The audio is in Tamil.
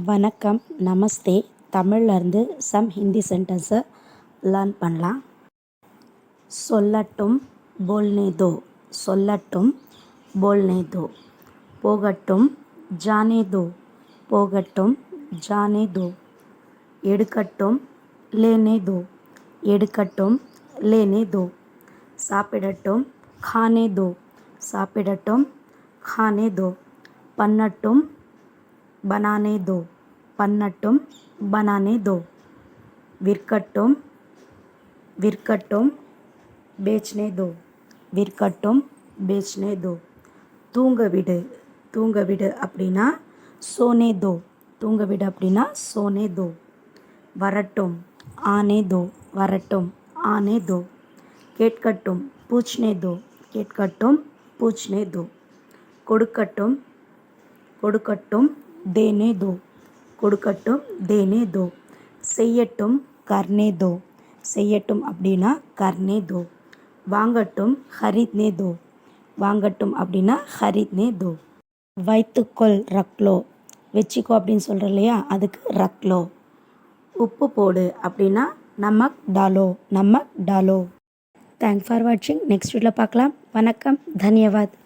வணக்கம், நமஸ்தே. தமிழ்லேருந்து சம் ஹிந்தி சென்டென்ஸை லேர்ன் பண்ணலாம். சொல்லட்டும், போல்னே தோ. சொல்லட்டும், போல்னே தோ. போகட்டும், ஜானே தோ. போகட்டும், ஜானே தோ. எடுக்கட்டும், லேனே தோ. எடுக்கட்டும், லேனே தோ. சாப்பிடட்டும், खाने दो. சாப்பிடட்டும், खाने दो. பண்ணட்டும், बनाने दो. பண்ணட்டும், बनाने दो. விற்கட்டும், விற்கட்டும், बेचने दो. விற்கட்டும், बेचने दो. தூங்க விடு. தூங்க விடு அப்படின்னா सोने दो. தூங்க விடு அப்படின்னா सोने दो. வரட்டும், आने दो. வரட்டும், आने दो. கேட்கட்டும், पूछने दो. கேட்கட்டும், पूछने दो. கொடுக்கட்டும், கொடுக்கட்டும், देने दो. கொடுக்கட்டும், देने दो. செய்யட்டும், करने दो. செய்யட்டும் அப்படின்னா करने दो. வாங்கட்டும், खरीदने दो. வாங்கட்டும் அப்படின்னா खरीदने दो. வைத்துக்கொள், ரக்லோ. வச்சிக்கோ அப்படின்னு சொல்கிறோம் இல்லையா, அதுக்கு ரக்லோ. உப்பு போடு அப்படின்னா நமக் டாலோ. நமக் டாலோ. தேங்க்ஸ் ஃபார் வாட்சிங். நெக்ஸ்ட் வீடியோவில் பார்க்கலாம். வணக்கம், தன்யவாத்.